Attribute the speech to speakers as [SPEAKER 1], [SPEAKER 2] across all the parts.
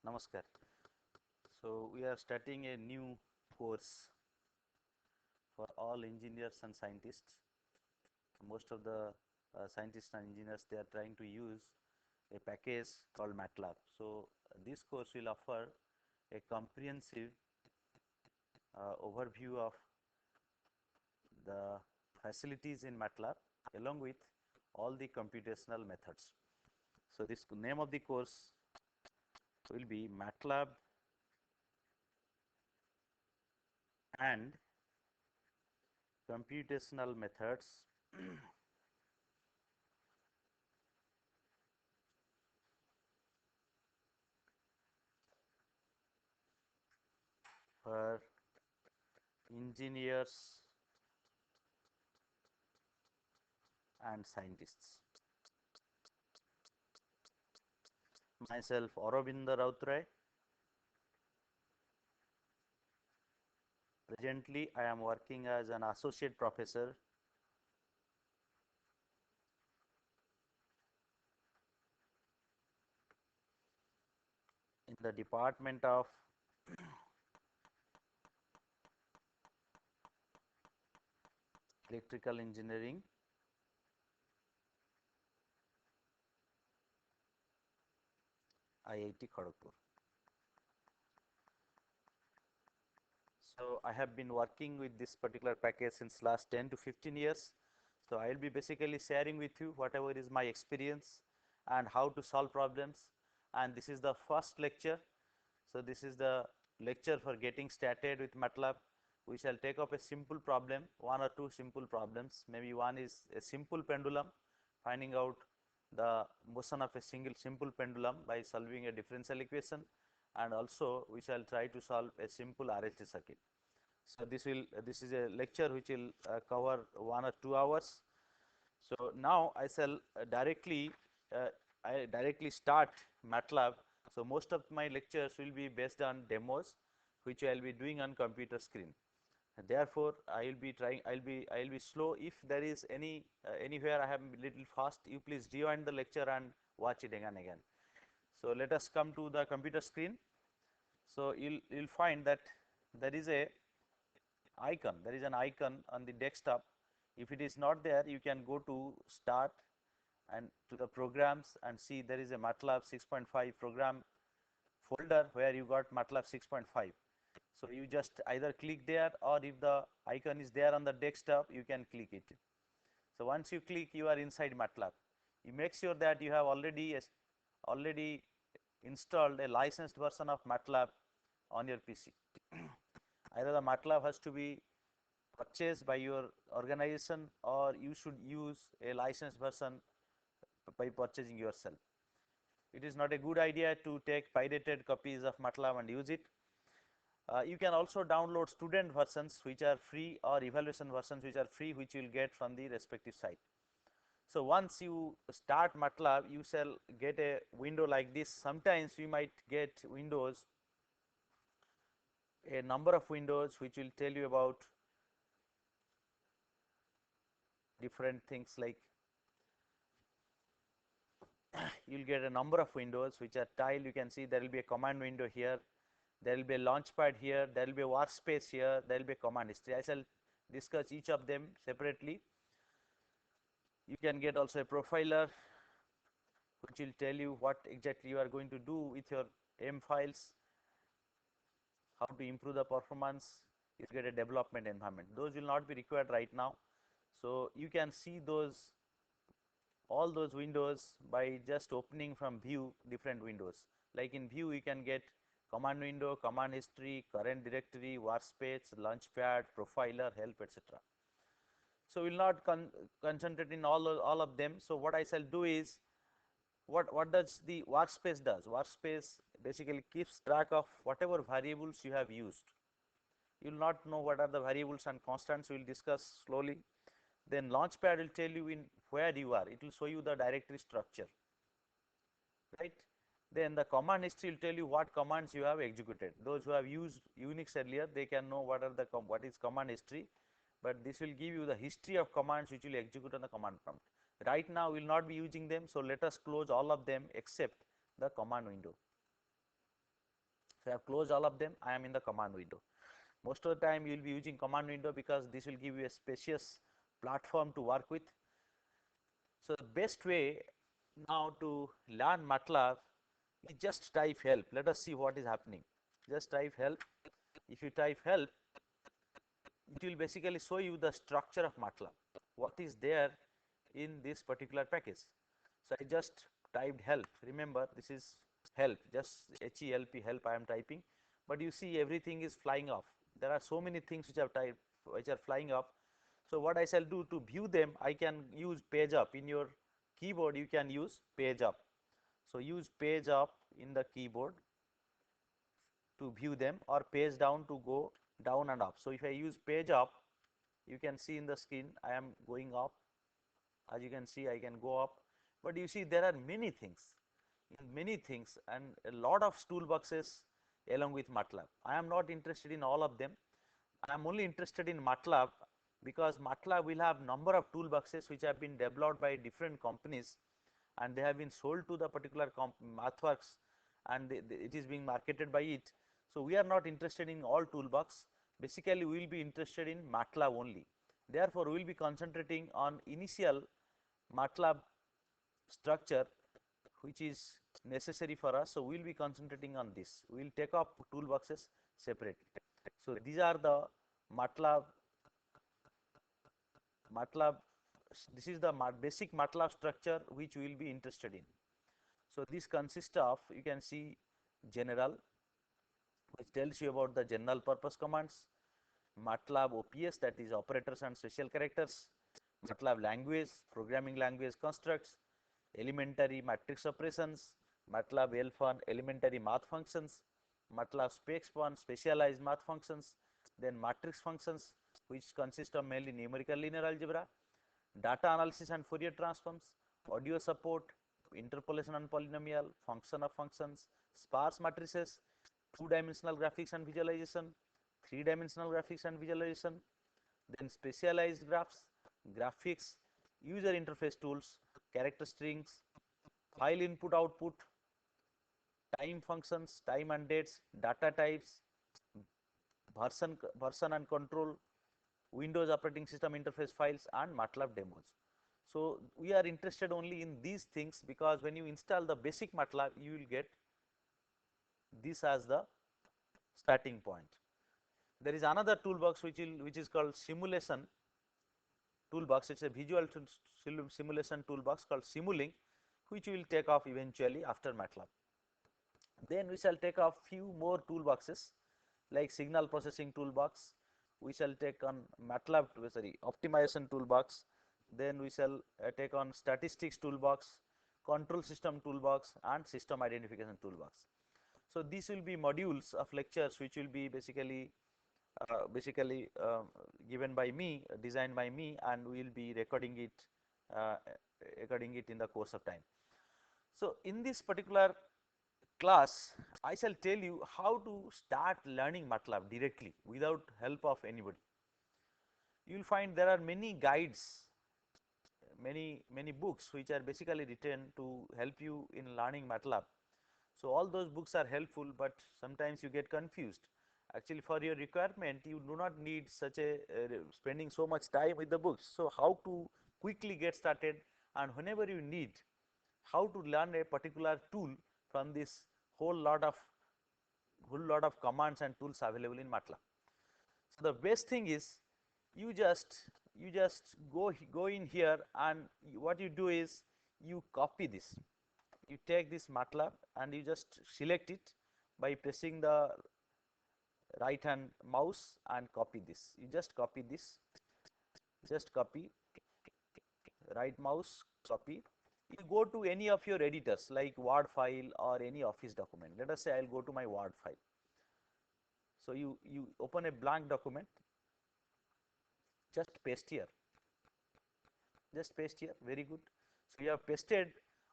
[SPEAKER 1] Namaskar. So we are starting a new course for all engineers and scientists. Most of the scientists and engineers, they are trying to use a package called MATLAB. So this course will offer a comprehensive overview of the facilities in MATLAB along with all the computational methods. So this name of the course will be MATLAB and computational methods for engineers and scientists. Myself Aurobindo Routray. Presently, I am working as an associate professor in the Department of Electrical Engineering, IIT Kharagpur. So I have been working with this particular package since last 10 to 15 years. So I will be basically sharing with you whatever is my experience and how to solve problems. And this is the first lecture. So this is the lecture for getting started with MATLAB. We shall take up a simple problem, one or two simple problems. Maybe one is a simple pendulum, finding out the motion of a simple pendulum by solving a differential equation, and also we shall try to solve a simple RLC circuit. So this is a lecture which will cover 1 or 2 hours. So now I directly start MATLAB. So most of my lectures will be based on demos which I will be doing on computer screen. Therefore, I will be slow. If there is anywhere I am little fast, you please rewind the lecture and watch it again and again. So let us come to the computer screen. So you'll find that there is an icon on the desktop. If it is not there, you can go to start and to the programs and see there is a MATLAB 6.5 program folder where you got MATLAB 6.5. So you just either click there, or if the icon is there on the desktop, you can click it. So once you click, you are inside MATLAB. You make sure that you have already installed a licensed version of MATLAB on your PC. Either the MATLAB has to be purchased by your organization, or you should use a licensed version by purchasing yourself. It is not a good idea to take pirated copies of MATLAB and use it. You can also download student versions which are free, or evaluation versions which are free, which you will get from the respective site. So once you start MATLAB, you shall get a window like this. Sometimes you might get a number of windows which will tell you about different things, like you will get a number of windows which are tiled. You can see there will be a command window here, there will be a launchpad here, there will be a workspace here, there will be a command history. I shall discuss each of them separately. You can get also a profiler which will tell you what exactly you are going to do with your M files, how to improve the performance. You get a development environment. Those will not be required right now. So you can see all those windows by just opening from view different windows. Like in view, you can get command window, command history, current directory, workspace, launchpad, profiler, help, etc. So we will not concentrate in all of them. So what I shall do is, what does the workspace does? Workspace basically keeps track of whatever variables you have used. You will not know what are the variables and constants. We will discuss slowly. Then launchpad will tell you in where you are. It will show you the directory structure, right? Then the command history will tell you what commands you have executed. Those who have used Unix earlier, they can know what is command history, but this will give you the history of commands which will execute on the command prompt. Right now we will not be using them, so let us close all of them except the command window. So I have closed all of them. I am in the command window. Most of the time you will be using command window because this will give you a spacious platform to work with. So the best way now to learn MATLAB is just type help. Let us see what is happening. Just type help. If you type help, it will basically show you the structure of MATLAB, what is there in this particular package. So I just typed help. Remember, this is help, just HELP, help I am typing, but you see everything is flying off. There are so many things which I have typed which are flying off. So what I shall do to view them, I can use page up. In your keyboard you can use page up. So use page up in the keyboard to view them, or page down to go down and up. So if I use page up, you can see in the screen I am going up. As you can see, I can go up, but you see there are many things, and a lot of toolboxes along with MATLAB. I am not interested in all of them. I am only interested in MATLAB because MATLAB will have number of toolboxes which have been developed by different companies, and they have been sold to the particular MathWorks, and it is being marketed by it. So we are not interested in all toolbox. Basically we will be interested in MATLAB only. Therefore we will be concentrating on initial MATLAB structure which is necessary for us. So we will be concentrating on this. We will take up toolboxes separately. So these are the MATLAB. This is the basic MATLAB structure which we will be interested in. So this consists of, you can see, general, which tells you about the general purpose commands, MATLAB OPS, that is operators and special characters, MATLAB language, programming language constructs, elementary matrix operations, MATLAB L1 elementary math functions, MATLAB specs1 specialized math functions, then matrix functions which consist of mainly numerical linear algebra, data analysis and Fourier transforms, audio support, interpolation and polynomial, function of functions, sparse matrices, two-dimensional graphics and visualization, three-dimensional graphics and visualization, then specialized graphs, graphics, user interface tools, character strings, file input output, time functions, time and dates, data types, version and control, Windows operating system interface files, and MATLAB demos. So we are interested only in these things because when you install the basic MATLAB, you will get this as the starting point. There is another toolbox which is called simulation toolbox. It's a visual simulation toolbox called Simulink, which we will take off eventually after MATLAB. Then we shall take off few more toolboxes like signal processing toolbox. We shall take on MATLAB, optimization toolbox. Then we shall take on statistics toolbox, control system toolbox, and system identification toolbox. So these will be modules of lectures which will be basically given by me, designed by me, and we will be recording it in the course of time. So in this particular class, I shall tell you how to start learning MATLAB directly without help of anybody. You will find there are many guides, many books which are basically written to help you in learning MATLAB. So all those books are helpful, but sometimes you get confused. Actually, for your requirement, you do not need such a spending so much time with the books. So how to quickly get started, and whenever you need how to learn a particular tool from this whole lot of commands and tools available in MATLAB. So the best thing is you just go in here, and what you do is you copy this. You take this MATLAB and you just select it by pressing the right hand mouse and copy this. You just copy this, just copy, right mouse, copy. You go to any of your editors like Word file or any Office document. Let us say I will go to my Word file. So you open a blank document, just paste here, very good. So you have pasted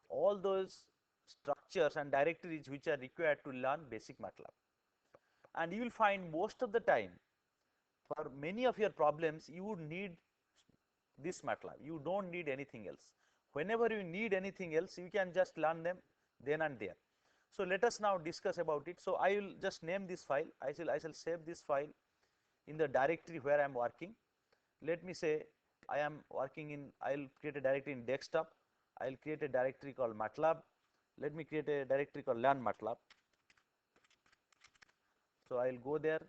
[SPEAKER 1] all those structures and directories which are required to learn basic MATLAB. And you will find most of the time, for many of your problems, you would need this MATLAB. You do not need anything else. Whenever you need anything else, you can just learn them then and there. So let us now discuss about it. So I will just name this file. I shall save this file in the directory where I am working. Let me say I am working in, I will create a directory in desktop. I will create a directory called MATLAB. Let me create a directory called learn MATLAB. So I will go there,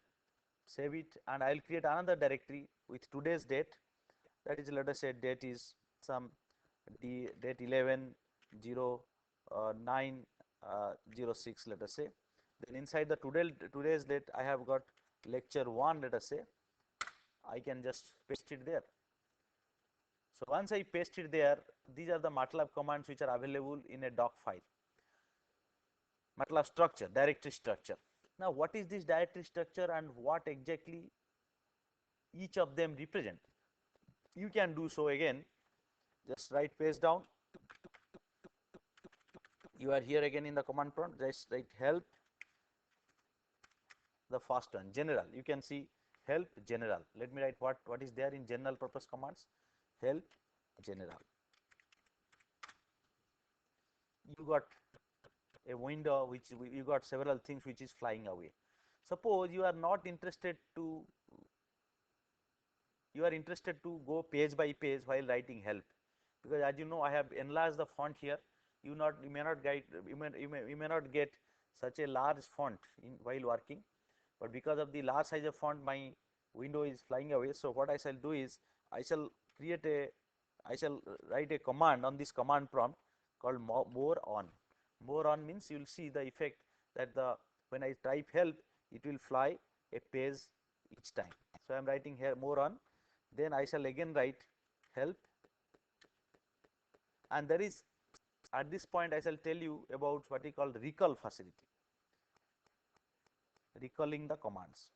[SPEAKER 1] save it, and I will create another directory with today's date. That is, let us say date is some date 11/09/06, let us say. Then inside the today's date I have got lecture 1, let us say. I can just paste it there. So once I paste it there, these are the MATLAB commands which are available in a doc file. MATLAB structure, directory structure. Now what is this directory structure and what exactly each of them represent? You can do so again. Just write paste down. You are here again in the command prompt. Just write help, the first one, general. You can see help general. Let me write what is there in general purpose commands. Help general. You got a window which you got several things which is flying away. Suppose you are not interested to, you are interested to go page by page while writing help, because as you know I have enlarged the font here. You may not get such a large font in while working, but because of the large size of font my window is flying away. So what I shall do is I shall write a command on this command prompt called more on. More on means you will see the effect that when I type help, it will fly a page each time. So I am writing here more on, then I shall again write help, and there is, at this point I shall tell you about what is called recall facility, recalling the commands.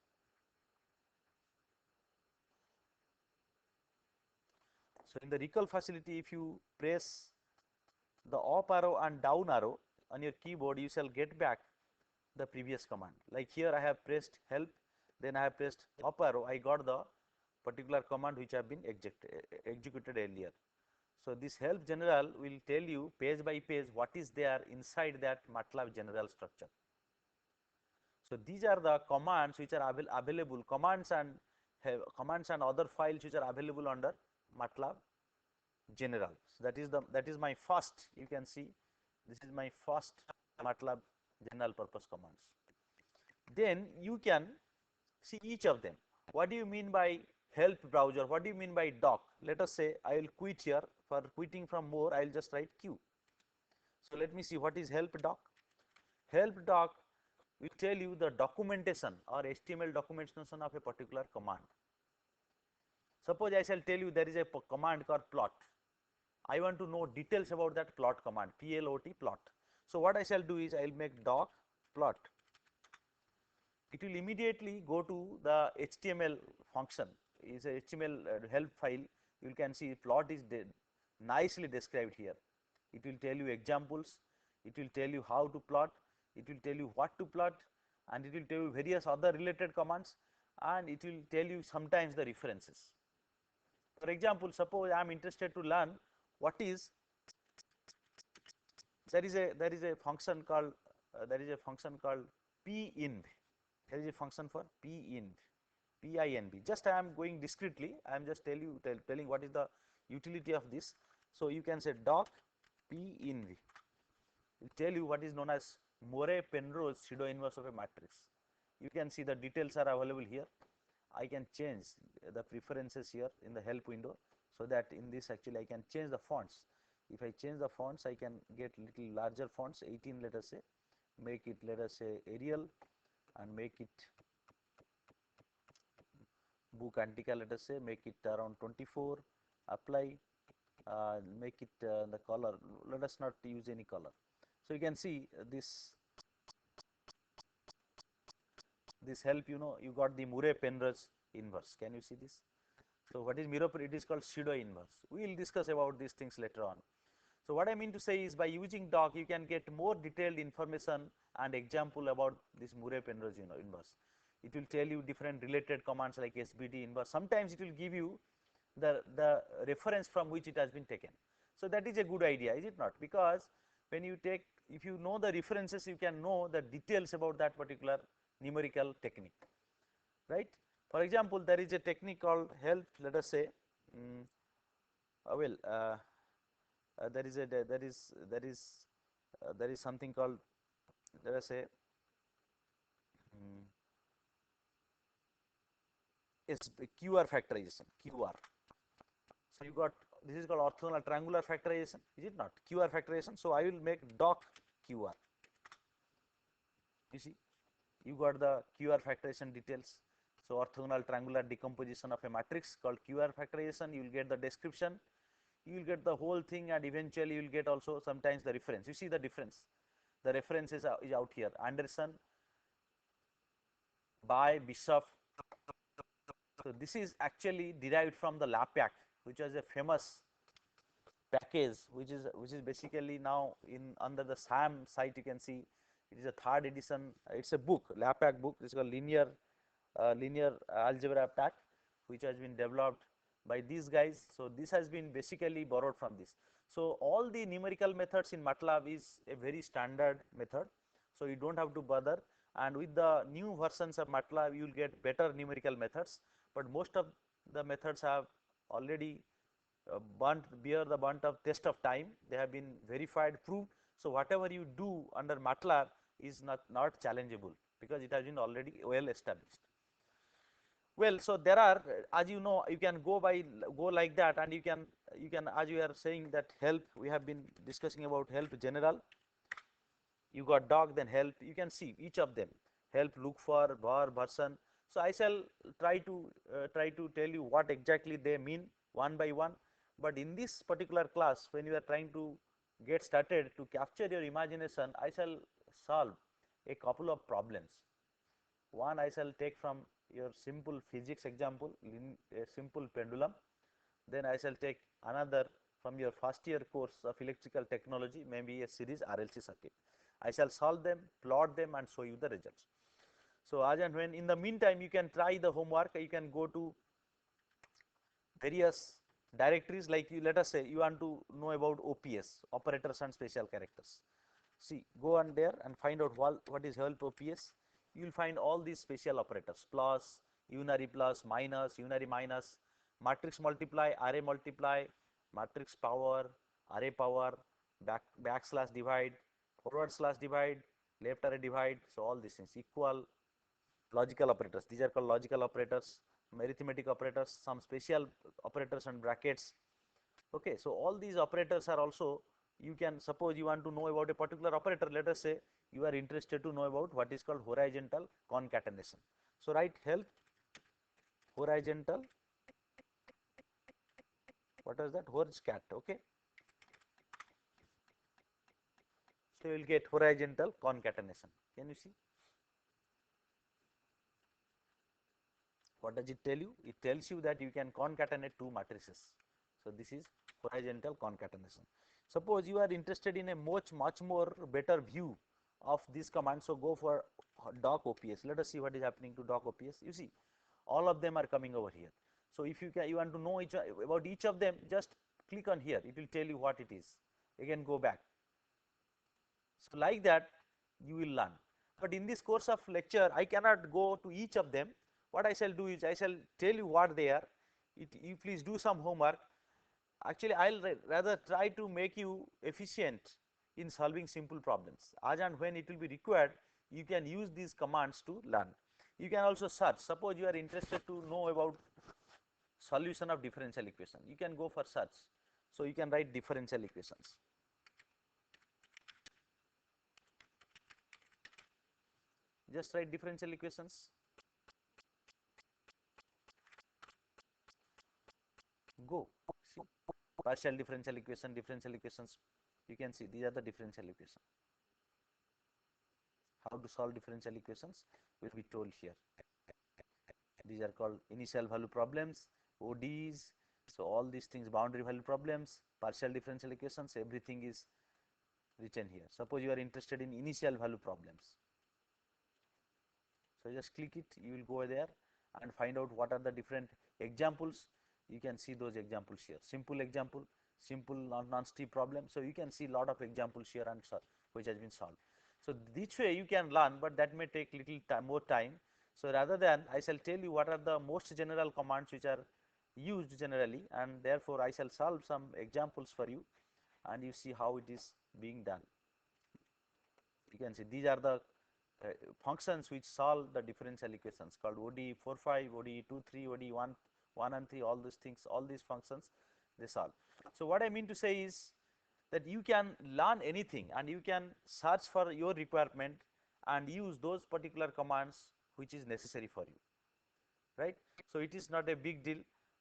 [SPEAKER 1] So in the recall facility, if you press the up arrow and down arrow on your keyboard, you shall get back the previous command. Like here I have pressed help, then I have pressed up arrow, I got the particular command which have been executed earlier. So this help general will tell you page by page what is there inside that MATLAB general structure. So these are the commands which are available, commands and other files which are available under MATLAB general. So that is my first, you can see this is my first MATLAB general purpose commands. Then you can see each of them. What do you mean by help browser? What do you mean by doc? Let us say I will quit here. For quitting from more, I will just write Q. So let me see what is help doc. Help doc will tell you the documentation or HTML documentation of a particular command. Suppose I shall tell you there is a command called plot. I want to know details about that plot command, PLOT, plot. So what I shall do is I will make doc plot. It will immediately go to the HTML function, is a HTML help file. You can see plot is nicely described here. It will tell you examples, it will tell you how to plot, it will tell you what to plot, and it will tell you various other related commands, and it will tell you sometimes the references. For example, suppose I am interested to learn what is, there is a function called pinv. There is a function for pinv. Just I am going discretely. I am just telling what is the utility of this. So you can say doc pinv. It will tell you what is known as Penrose pseudo inverse of a matrix. You can see the details are available here. I can change the preferences here in the help window, so that in this actually I can change the fonts. If I change the fonts, I can get little larger fonts, 18 let us say, make it let us say Arial, and make it book Antica, let us say, make it around 24, apply, make it the color, let us not use any color. So you can see this help, you got the Penrose inverse. Can you see this? So what is it is called pseudo inverse. We will discuss about these things later on. So what I mean to say is by using doc you can get more detailed information and example about this Penrose inverse. It will tell you different related commands like SBD inverse. Sometimes it will give you the reference from which it has been taken. So that is a good idea, is it not? Because when you if you know the references, you can know the details about that particular numerical technique, right. For example, there is a technique called help, let us say, um, well, there is something called, let us say, um, is QR factorization, QR. So you got, this is called orthogonal triangular factorization, is it not? QR factorization. So I will make doc QR. You see, you got the QR factorization details. So orthogonal triangular decomposition of a matrix called QR factorization. You will get the description, you will get the whole thing, and eventually you will get also sometimes the reference. You see the difference. The reference is out here. Anderson by Bishop. So this is actually derived from the LAPAC, which was a famous package, which is basically now in under the SAM site. You can see it is a third edition. It's a book, LAPAC book. It's called linear algebra pack, which has been developed by these guys. So this has been basically borrowed from this. So all the numerical methods in MATLAB is a very standard method. So you don't have to bother. And with the new versions of MATLAB, you will get better numerical methods. But most of the methods have already bear the brunt of test of time. They have been verified, proved. So whatever you do under MATLAB is not challengeable, because it has been already well established. Well, so there are, as you know, you can go like that, and you can, as you are saying that help, we have been discussing about help general. You got doc, then help. You can see each of them. Help, look for, var, version. So I shall try to tell you what exactly they mean one by one. But in this particular class, when you are trying to get started to capture your imagination, I shall solve a couple of problems. One I shall take from your simple physics example, in a simple pendulum. Then I shall take another from your first year course of electrical technology, maybe a series RLC circuit. I shall solve them, plot them, and show you the results. So as and when, in the meantime, you can try the homework. You can go to various directories, like you, let us say you want to know about OPS, operators and special characters. See, go on there and find out what is help OPS. You will find all these special operators, plus, unary plus, minus, unary minus, matrix multiply, array multiply, matrix power, array power, backslash divide, forward slash divide, left array divide. So all these things, equal, logical operators, these are called logical operators, arithmetic operators, some special operators and brackets. Okay, so all these operators are also, you can, suppose you want to know about a particular operator, let us say you are interested to know about what is called horizontal concatenation. So write help horizontal, what is that, horscat. Okay, so you will get horizontal concatenation. Can you see? What does it tell you? It tells you that you can concatenate two matrices. So this is horizontal concatenation. Suppose you are interested in a much more better view of this command, so go for doc OPS. Let us see what is happening to doc OPS. You see, all of them are coming over here. So if you want to know about each of them, just click on here. It will tell you what it is. Again, go back. So like that, you will learn. But in this course of lecture, I cannot go to each of them. What I shall do is, I shall tell you what they are. You please do some homework. Actually, I'll rather try to make you efficient in solving simple problems. As and when it will be required, you can use these commands to learn. You can also search. Suppose you are interested to know about solution of differential equation, you can go for search. So you can write differential equations. Just write differential equations. Go. See, partial differential equations. You can see these are the differential equations. How to solve differential equations will be told here. These are called initial value problems, ODEs. So all these things, boundary value problems, partial differential equations, everything is written here. Suppose you are interested in initial value problems. So just click it, you will go there and find out what are the different examples. You can see those examples here. Simple example, simple non-strip problem. So you can see lot of examples here and which has been solved. So this way you can learn, but that may take little time, more time. So rather than, I shall tell you what are the most general commands which are used generally, and therefore I shall solve some examples for you, and you see how it is being done. You can see these are the functions which solve the differential equations called ODE 4, 5, ODE 2, 3, ODE 1 and 3, all these things, all these functions they solve. So what I mean to say is that you can learn anything and you can search for your requirement and use those particular commands which is necessary for you, right. So it is not a big deal,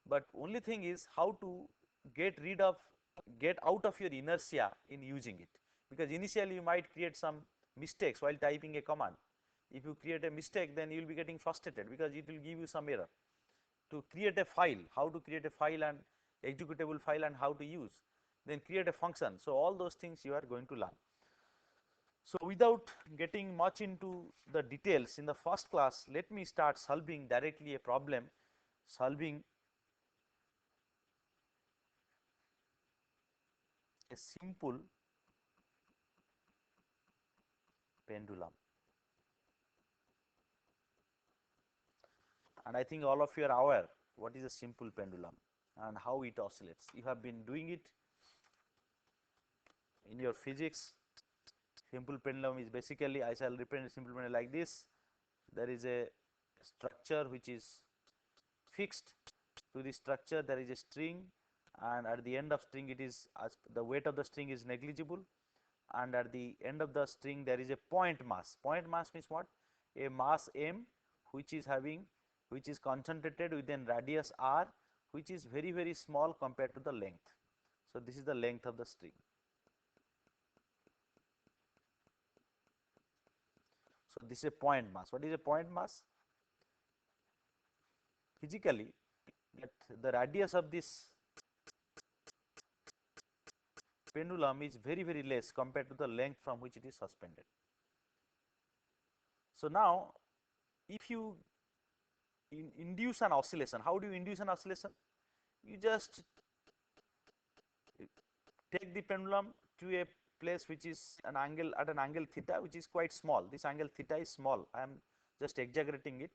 [SPEAKER 1] but only thing is how to get out of your inertia in using it, because initially you might create some mistakes while typing a command. If you create a mistake, then you will be getting frustrated because it will give you some error. To create a file, how to create a file and executable file and how to use, then create a function. So all those things you are going to learn. So without getting much into the details in the first class, let me start solving directly a problem, solving a simple pendulum. And I think all of you are aware what is a simple pendulum and how it oscillates. You have been doing it in your physics. Simple pendulum is basically, I shall represent simple pendulum like this. There is a structure which is fixed. To the structure there is a string, and at the end of string it is, as the weight of the string is negligible, and at the end of the string there is a point mass. Point mass means what? A mass m which is concentrated within radius r, which is very, very small compared to the length. So this is the length of the string. So this is a point mass. What is a point mass? Physically, that the radius of this pendulum is very, very less compared to the length from which it is suspended. So now if you induce an oscillation, how do you induce an oscillation? You just take the pendulum to a place which is an angle, at an angle theta, which is quite small. This angle theta is small. I am just exaggerating it.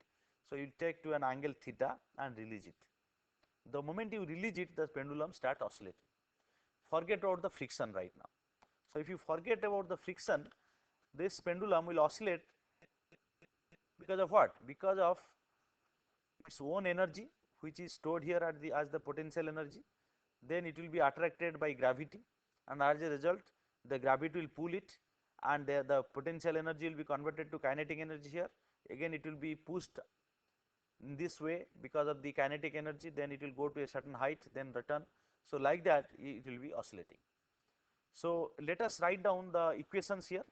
[SPEAKER 1] So you take to an angle theta and release it. The moment you release it, the pendulum start oscillating. Forget about the friction right now. So if you forget about the friction, this pendulum will oscillate because of what? Because of its own energy, which is stored here at the as the potential energy. Then it will be attracted by gravity, and as a result the gravity will pull it, and the potential energy will be converted to kinetic energy here. Again it will be pushed in this way because of the kinetic energy, then it will go to a certain height, then return. So like that it will be oscillating. So let us write down the equations here.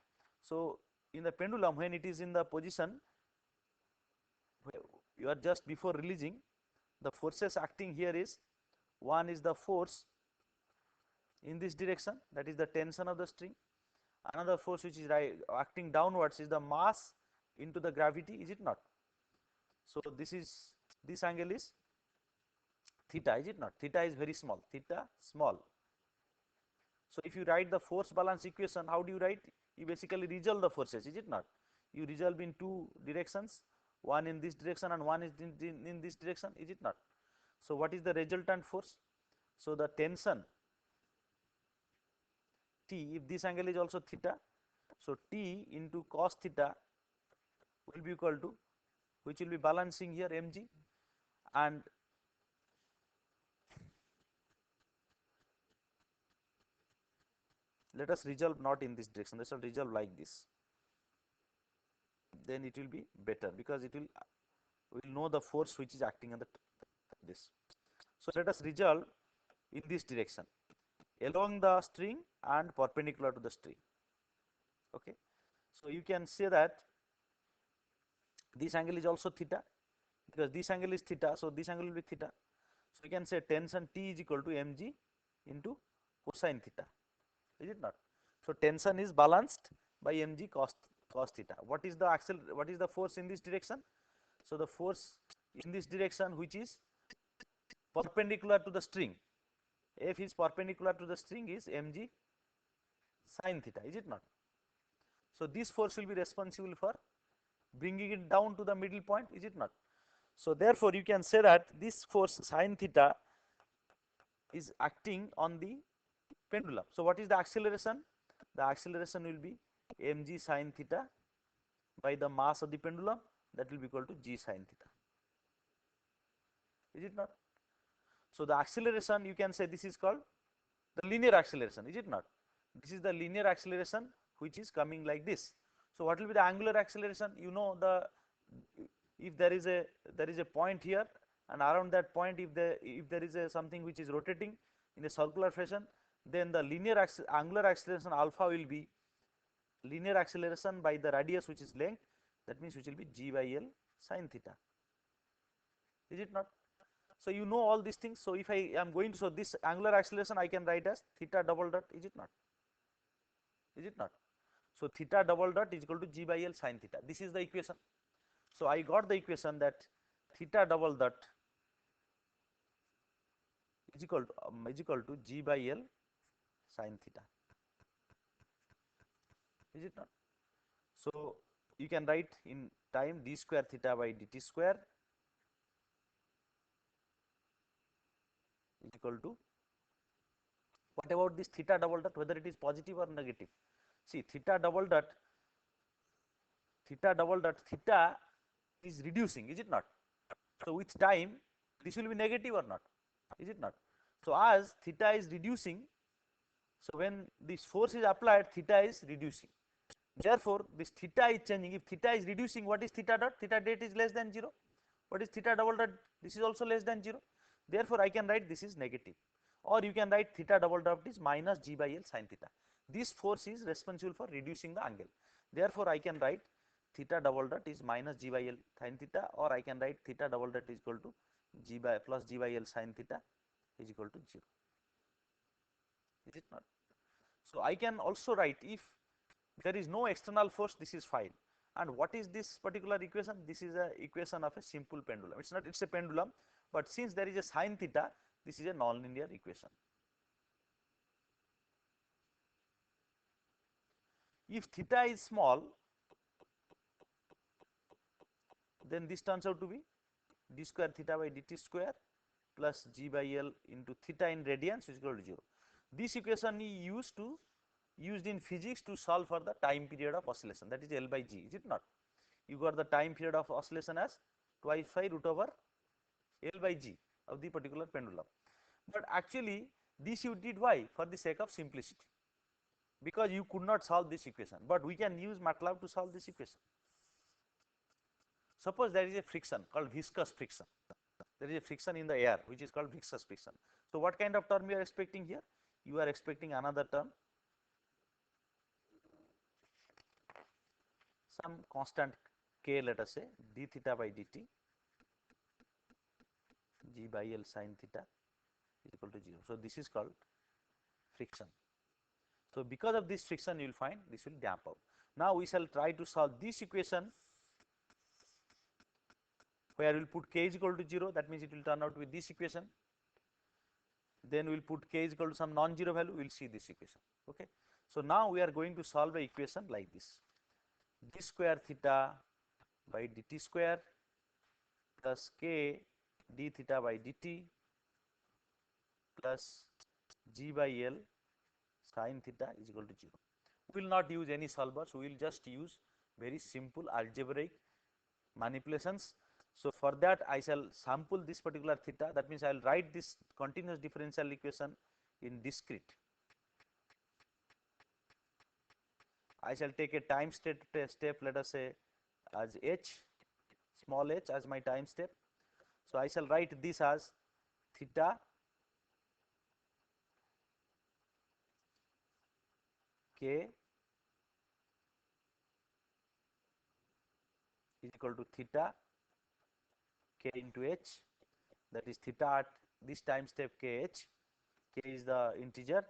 [SPEAKER 1] So in the pendulum, when it is in the position, you are just before releasing, the forces acting here is, one is the force in this direction, that is the tension of the string. Another force which is acting downwards is the mass into the gravity, is it not? So this angle is theta, is it not? Theta is very small, theta small. So if you write the force balance equation, how do you write? You basically resolve the forces, is it not? You resolve in two directions, one in this direction and one is in this direction, is it not? So what is the resultant force? So the tension T, if this angle is also theta, so T into cos theta will be equal to, which will be balancing here, mg, and let us resolve not in this direction, let us resolve like this, then it will be better because it will, we will know the force which is acting on the this. So let us resolve in this direction along the string and perpendicular to the string. Okay, so you can say that this angle is also theta, because this angle is theta, so this angle will be theta. So you can say tension T is equal to mg into cosine theta, is it not? So tension is balanced by mg cos theta. What is the force in this direction? So the force in this direction, which is perpendicular to the string, F is perpendicular to the string, is mg sin theta, is it not? So this force will be responsible for bringing it down to the middle point, is it not? So therefore you can say that this force sin theta is acting on the pendulum. So what is the acceleration? The acceleration will be mg sin theta by the mass of the pendulum, that will be equal to g sin theta, is it not? So the acceleration, you can say this is called the linear acceleration, is it not? This is the linear acceleration which is coming like this. So what will be the angular acceleration? You know, the if there is a point here, and around that point if there is a something which is rotating in a circular fashion, then the angular acceleration alpha will be linear acceleration by the radius which is length, that means which will be g by l sin theta, is it not? So you know all these things. So if I am going to, so this angular acceleration I can write as theta double dot, is it not? Is it not? So theta double dot is equal to g by l sin theta. This is the equation. So I got the equation that theta double dot is equal to g by l sin theta, is it not? So you can write in time d square theta by dt square is equal to, what about this theta double dot, whether it is positive or negative? See, theta double dot theta is reducing, is it not? So with time this will be negative or not, is it not? So as theta is reducing, so when this force is applied, theta is reducing, therefore this theta is changing. If theta is reducing, what is theta dot? Theta dot is less than 0. What is theta double dot? This is also less than 0, therefore I can write this is negative, or you can write theta double dot is minus g by l sin theta. This force is responsible for reducing the angle, therefore I can write theta double dot is minus g by l sin theta, or I can write theta double dot is equal to g by l sin theta is equal to 0, is it not? So I can also write, if there is no external force, this is fine. And what is this particular equation? This is a equation of a simple pendulum. It's not, it's a pendulum, but since there is a sin theta, this is a nonlinear equation. If theta is small, then this turns out to be d square theta by dt square plus g by l into theta in radians is equal to 0. This equation is used in physics to solve for the time period of oscillation, that is L by G, is it not? You got the time period of oscillation as twice pi root over L by G of the particular pendulum. But actually this you did why? For the sake of simplicity, because you could not solve this equation, but we can use MATLAB to solve this equation. Suppose there is a friction called viscous friction. There is a friction in the air which is called viscous friction. So what kind of term you are expecting here? You are expecting another term, some constant k, let us say d theta by dt g by l sin theta is equal to 0. So this is called friction. So because of this friction, you will find this will damp out. Now we shall try to solve this equation, where we will put k is equal to 0, that means it will turn out to be this equation. Then we will put k is equal to some non-zero value, we will see this equation. Okay. So now we are going to solve the equation like this: d square theta by dt square plus k d theta by dt plus g by l sin theta is equal to 0. We will not use any solvers, we will just use very simple algebraic manipulations. So for that I shall sample this particular theta, that means I will write this continuous differential equation in discrete. I shall take a time step, let us say as h, small h as my time step. So I shall write this as theta k is equal to theta k into h, that is theta at this time step kh, k is the integer,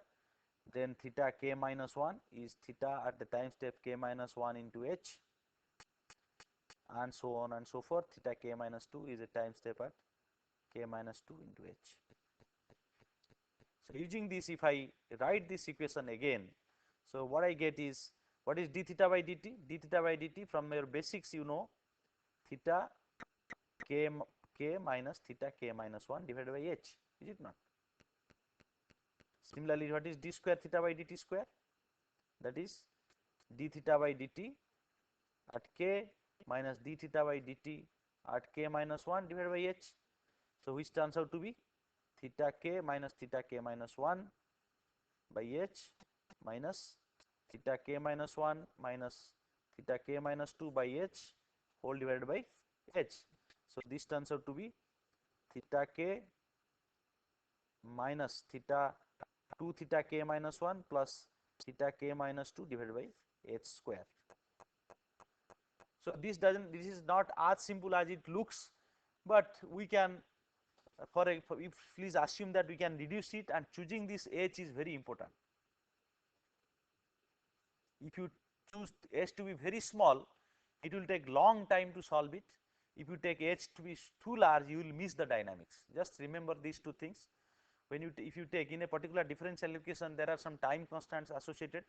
[SPEAKER 1] then theta k minus 1 is theta at the time step k minus 1 into h, and so on and so forth. Theta k minus 2 is a time step at k minus 2 into h. So using this, if I write this equation again, so what I get is What is d theta by dt? D theta by dt from your basics you know theta k minus theta k minus 1 divided by h, is it not? Similarly, what is d square theta by dt square? That is d theta by dt at k minus d theta by dt at k minus 1 divided by h. So which turns out to be theta k minus 1 by h minus theta k minus 1 minus theta k minus 2 by h whole divided by h. So this turns out to be theta k minus theta 2 theta k minus 1 plus theta k minus 2 divided by h square. So this is not as simple as it looks, but we can please assume that we can reduce it, and choosing this h is very important. If you choose h to be very small, it will take long time to solve it. If you take h to be too large, you will miss the dynamics. Just remember these two things. When if you take in a particular differential equation, there are some time constants associated.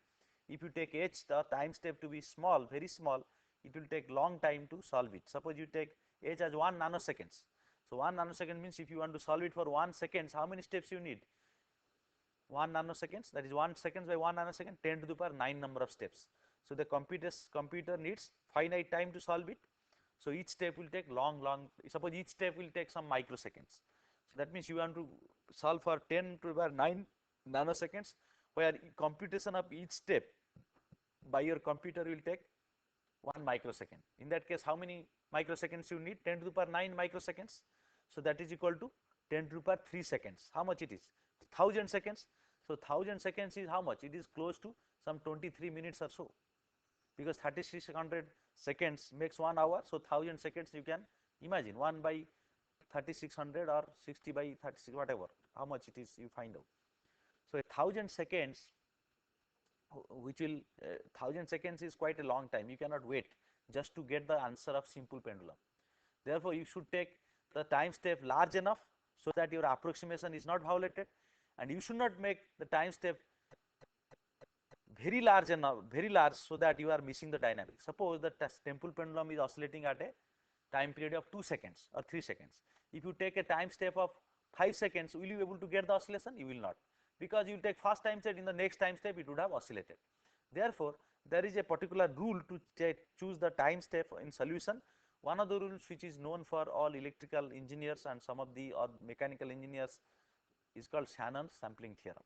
[SPEAKER 1] If you take h, the time step to be small, very small, it will take long time to solve it. Suppose you take h as 1 nanoseconds. So 1 nanosecond means if you want to solve it for 1 second, how many steps you need? 1 nanoseconds, that is 1 seconds by 1 nanosecond, 10 to the power 9 number of steps. So the computer needs finite time to solve it. So each step will take long, suppose each step will take some microseconds. So that means you want to solve for 10 to the power 9 nanoseconds, where computation of each step by your computer will take 1 microsecond. In that case, how many microseconds you need? 10 to the power 9 microseconds. So that is equal to 10 to the power 3 seconds. How much it is? 1000 seconds. So 1000 seconds is how much? It is close to some 23 minutes or so, because 3600 seconds makes 1 hour. So 1000 seconds, you can imagine 1 by 3600 or 60 by 36, whatever, how much it is, you find out. So 1000 seconds, which will 1000 seconds is quite a long time. You cannot wait just to get the answer of simple pendulum. Therefore, you should take the time step large enough so that your approximation is not violated, and you should not make the time step very large enough, so that you are missing the dynamics. Suppose the temple pendulum is oscillating at a time period of 2 seconds or 3 seconds. If you take a time step of 5 seconds, will you be able to get the oscillation? You will not, because you will take first time step, in the next time step it would have oscillated. Therefore, there is a particular rule to choose the time step in solution. One of the rules which is known for all electrical engineers and some of the mechanical engineers is called Shannon's sampling theorem.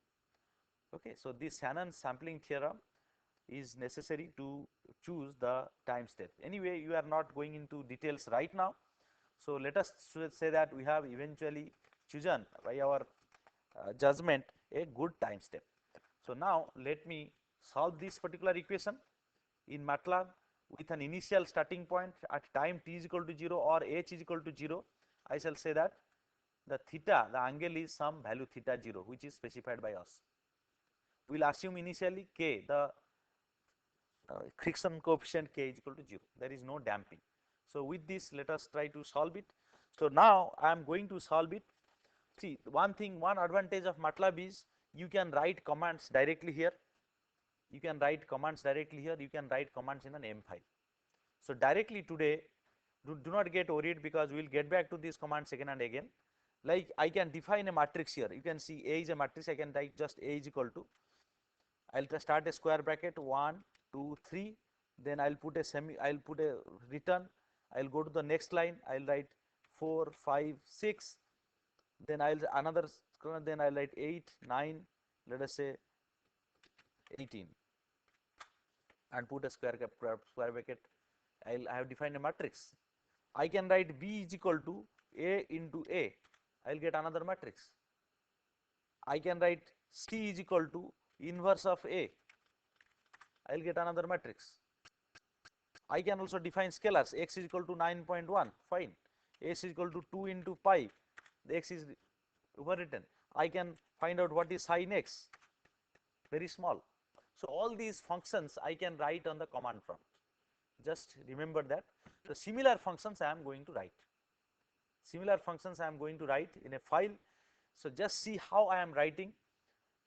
[SPEAKER 1] Okay, so this Shannon's sampling theorem is necessary to choose the time step. Anyway, you are not going into details right now. So let us say that we have eventually chosen by our judgment a good time step. So now let me solve this particular equation in MATLAB with an initial starting point at time t is equal to 0 or h is equal to 0. I shall say that the theta, the angle is some value theta 0, which is specified by us. We will assume initially k, the friction coefficient k is equal to 0. There is no damping. So with this, let us try to solve it. So now I am going to solve it. See, one advantage of MATLAB is you can write commands directly here. You can write commands directly here. You can write commands in an M file. So directly today, do not get worried, because we will get back to these commands again and again. Like I can define a matrix here. You can see A is a matrix. I can write just A is equal to, I will start a square bracket 1, 2, 3. Then I will put a return. I will go to the next line. I will write 4, 5, 6. Then I will another, then I will write 8, 9. Let us say 18, and put a square bracket. I have defined a matrix. I can write B is equal to A into A. I will get another matrix. I can write C is equal to inverse of A. I will get another matrix. I can also define scalars. X is equal to 9.1. Fine. S is equal to 2 into pi. The x is overwritten. I can find out what is sin x. Very small. So all these functions I can write on the command prompt. Just remember that. The similar functions I am going to write. Similar functions I am going to write in a file. So just see how I am writing.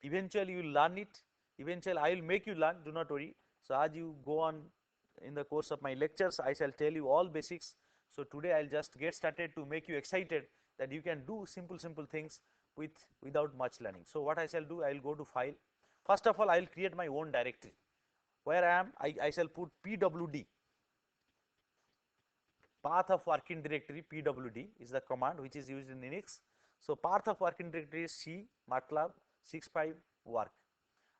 [SPEAKER 1] Eventually you will learn it. Eventually I will make you learn. Do not worry. So as you go on in the course of my lectures, I shall tell you all basics. So today I'll just get started to make you excited that you can do simple things without much learning. So what I shall do, I'll go to file. First of all, I'll create my own directory. Where I am, I shall put pwd, path of working directory. Pwd is the command which is used in Linux. So path of working directory is C MATLAB 65 work.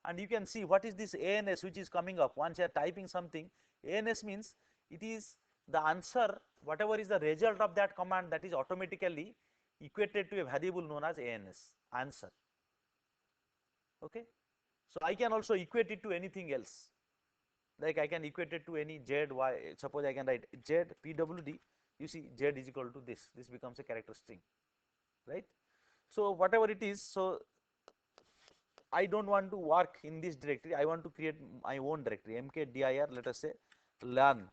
[SPEAKER 1] And you can see what is this ANS which is coming up once you are typing something. ANS means it is the answer, whatever is the result of that command, that is automatically equated to a variable known as ANS, answer. Okay. So I can also equate it to anything else, like I can equate it to any z, y. Suppose I can write z pwd, you see z is equal to this becomes a character string, right? So whatever it is, so I don't want to work in this directory, I want to create my own directory, mkdir, let us say learn.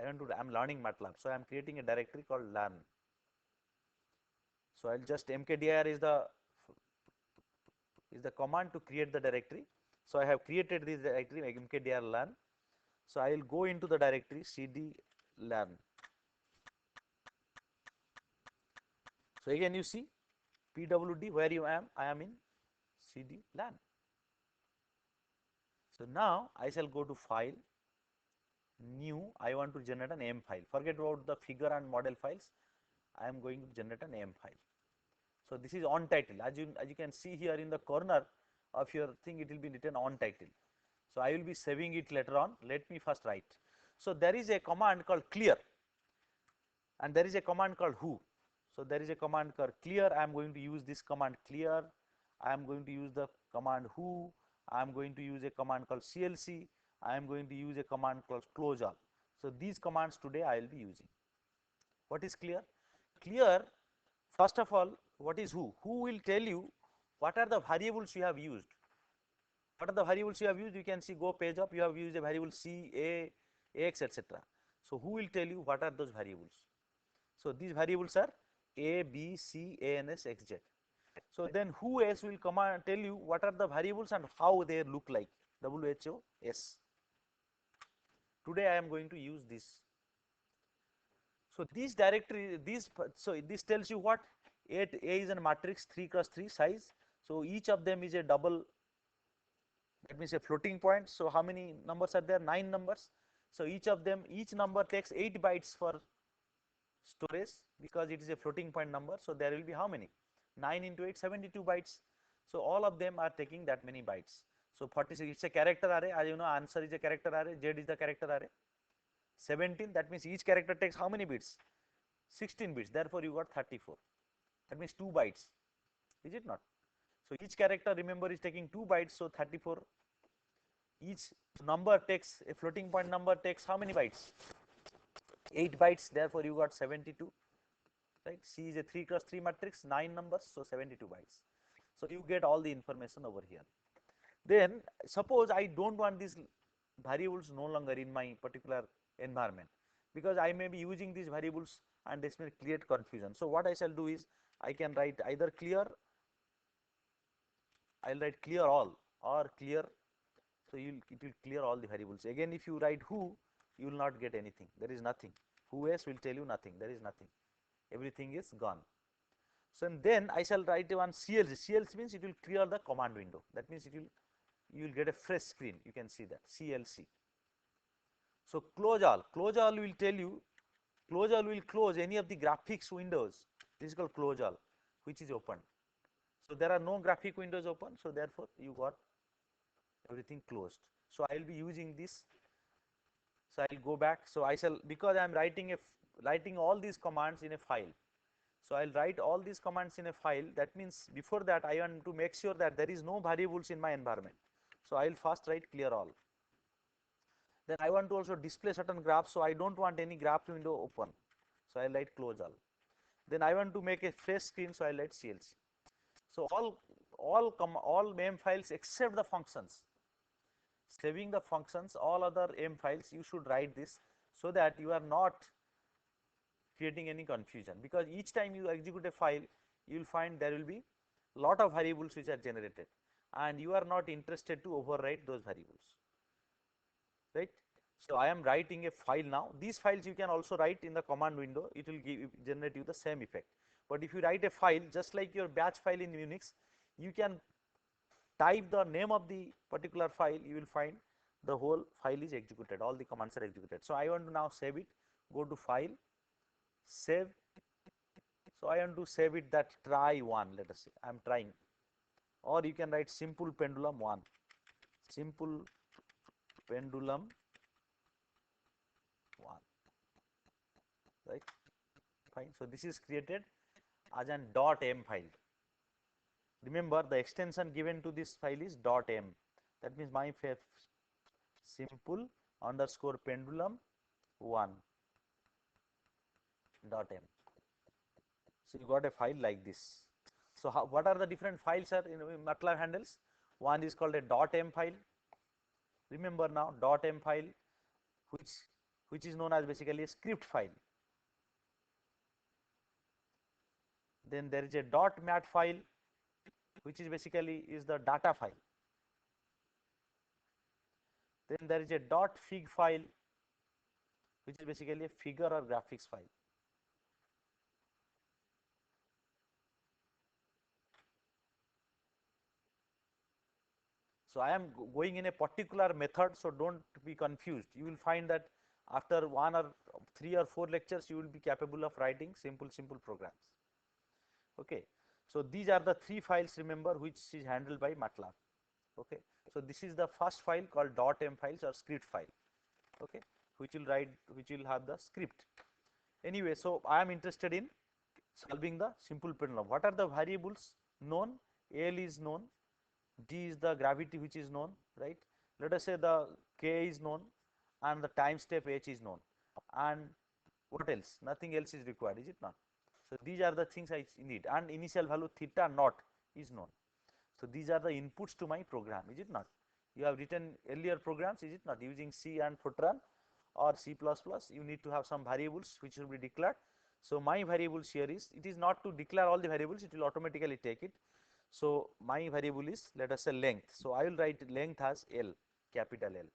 [SPEAKER 1] I'm learning MATLAB, so I am creating a directory called learn. So I'll just mkdir is the command to create the directory. So I have created this directory mkdir learn. So I will go into the directory cd learn. So again you see pwd, where you am, I am in cd learn. So now I shall go to file, new, I want to generate an M file. Forget about the figure and model files, I am going to generate an M file. So this is on title, as you can see here in the corner of your thing, it will be written on title. So I will be saving it later on. Let me first write. So there is a command called clear and there is a command called who. So there is a command called clear, I am going to use this command clear, I am going to use the command who, I am going to use a command called clc, I am going to use a command called close all. So these commands today I will be using. What is clear? Clear, first of all, what is who? Who will tell you what are the variables you have used. What are the variables you have used? You can see, go page up, you have used a variable c, a, x, etc. So who will tell you what are those variables? So these variables are a, b, c, a, n, s, x, z. So then who else will come and tell you what are the variables and how they look like? WHOS. Today I am going to use this. So this directory, this tells you what? A is a matrix 3 cross 3 size. So each of them is a double, that means a floating point. So how many numbers are there? 9 numbers. So each of them, each number takes 8 bytes for storage because it is a floating point number. So there will be how many? 9 into 8, 72 bytes. So all of them are taking that many bytes. So 46, it's a character array, as you know, answer is a character array, z is the character array. 17, that means each character takes how many bits? 16 bits, therefore you got 34. That means 2 bytes, is it not? So each character, remember, is taking 2 bytes, so 34. Each number takes, a floating point number takes how many bytes? 8 bytes, therefore you got 72. Right? C is a 3 cross 3 matrix, 9 numbers, so 72 bytes. So you get all the information over here. Then suppose I don't want these variables no longer in my particular environment, because I may be using these variables and this may create confusion. So what I shall do is I can write either clear, I will write clear all or clear. So it will clear all the variables. Again, if you write who, you will not get anything. There is nothing. Who else will tell you nothing. There is nothing. Everything is gone. So and then I shall write one CLC. CLC means it will clear the command window. That means you will get a fresh screen. You can see that CLC. So close all. Close all will tell you. Close all will close any of the graphics windows. This is called close all, which is open. So there are no graphic windows open. So therefore you got everything closed. So I will be using this. So I will go back. So I shall, because I am writing all these commands in a file. So I will write all these commands in a file. That means before that I want to make sure that there is no variables in my environment. So I will first write clear all. Then I want to also display certain graphs. So I don't want any graph window open. So I will write close all. Then I want to make a fresh screen. So I will write CLC. So all MAME files except the functions. Saving the functions, all other M files, you should write this so that you are not creating any confusion, because each time you execute a file, you will find there will be lot of variables which are generated and you are not interested to overwrite those variables. right? So I am writing a file now. These files you can also write in the command window. It will generate you the same effect. But if you write a file just like your batch file in Unix, you can type the name of the particular file. You will find the whole file is executed. All the commands are executed. So I want to now save it. Go to File, Save. So I want to save it that try one. Let us say I am trying, or you can write simple pendulum one. Simple pendulum one, right? Fine. So this is created as an .m file. Remember the extension given to this file is .m. That means my simple underscore pendulum one .m. So you got a file like this. So what are the different files are in MATLAB handles? One is called a .m file. Remember now .m file, which is known as basically a script file. Then there is a .mat file, which is basically is the data file. Then there is a .fig file, which is basically a figure or graphics file. So I am going in a particular method, so don't be confused. You will find that after 1 or 3 or 4 lectures, you will be capable of writing simple programs. Okay. So these are the 3 files, remember, which is handled by MATLAB. Okay. So this is the first file called .m files or script file. Okay, which will have the script. Anyway, so I am interested in solving the simple pendulum. What are the variables known? L is known, d is the gravity which is known, right? Let us say the k is known and the time step h is known, and what else? Nothing else is required, is it not? So these are the things I need, and initial value theta naught is known. So these are the inputs to my program, is it not? You have written earlier programs, is it not, using C and Fortran or C++. You need to have some variables which will be declared. So my variables here is, it is not to declare all the variables, it will automatically take it. So my variable is, let us say, length. So I will write length as L, capital L,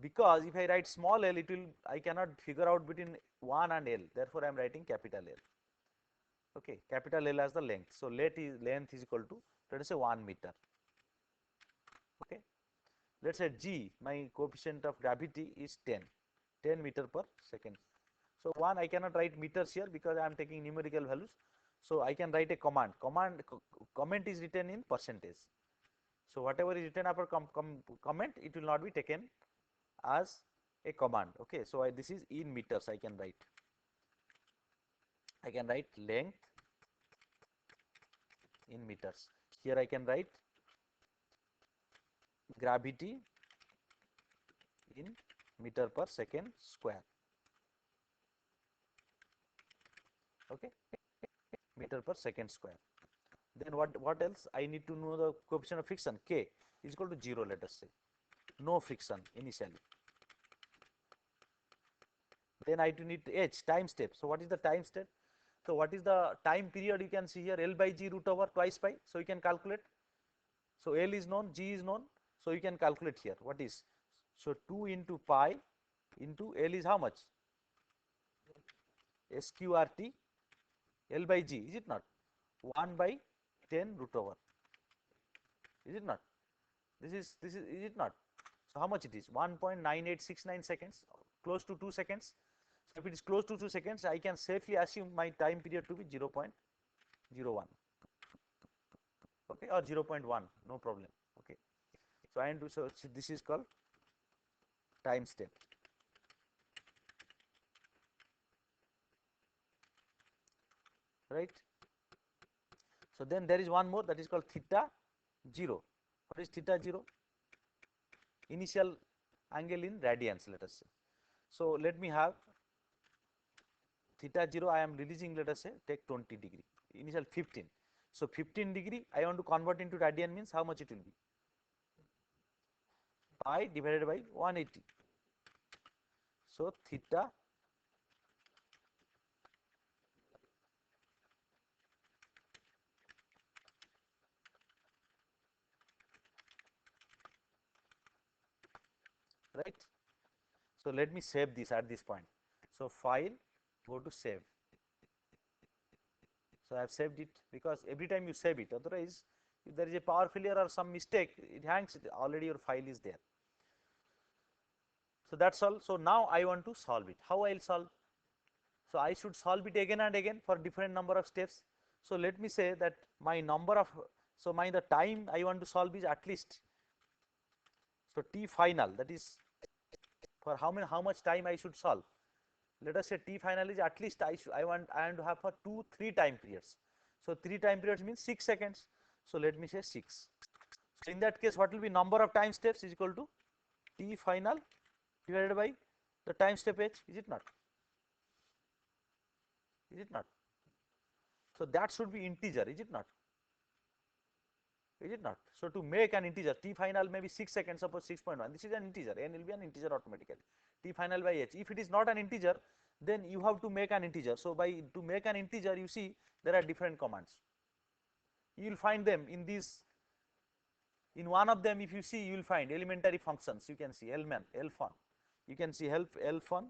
[SPEAKER 1] because if I write small l, it will, I cannot figure out between 1 and L, therefore I am writing capital L. Okay, capital L as the length. So length is equal to, let us say, 1 meter. Okay, let's say g, my coefficient of gravity is 10 meter per second. So one, I cannot write meters here because I am taking numerical values. So I can write a command. Comment is written in percentage. So whatever is written after comment, it will not be taken as a command. Okay, so this is in meters. I can write length in meters. Here I can write gravity in meter per second square. Okay, meter per second square. Then what else? I need to know the coefficient of friction, k is equal to 0, let us say. No friction initially. Then I need h, time step. So what is the time step? So what is the time period? You can see here L by G root over twice pi. So you can calculate. So L is known, G is known. So you can calculate here. What is? So 2 into pi into L is how much? SQRT L by G, is it not? 1 by 10 root over. Is it not? Is it not? So how much it is? 1.9869 seconds, close to 2 seconds. So if it is close to 2 seconds, I can safely assume my time period to be 0.01. Okay, or 0.1, no problem. Okay, so I am to, so this is called time step. Right. So then there is one more, that is called theta 0. What is theta 0? Initial angle in radians, let us say. So let me have theta 0, I am releasing, let us say, take 20 degree, initial 15. So 15 degree, I want to convert into radian, means how much it will be? Pi divided by 180. So theta right. So let me save this at this point. So file, go to save. So I have saved it, because every time you save it, otherwise if there is a power failure or some mistake, it hangs, already your file is there. So that's all. So now I want to solve it. How I'll solve? So I should solve it again and again for different number of steps. So let me say that my number of, so the time I want to solve is at least, so T final, that is for how much time I should solve. Let us say T final is at least I want to have for 3 time periods. So 3 time periods means 6 seconds. So let me say 6. So in that case, what will be number of time steps is equal to T final divided by the time step h, is it not? Is it not? So that should be integer, is it not? Is it not? So to make an integer, T final may be 6 seconds, suppose 6.1, this is an integer, n will be an integer automatically. T final by h. If it is not an integer, then you have to make an integer. So to make an integer, you see there are different commands. You will find them in these. In one of them, if you see, you will find elementary functions. You can see lman, lfun. You can see help lfun.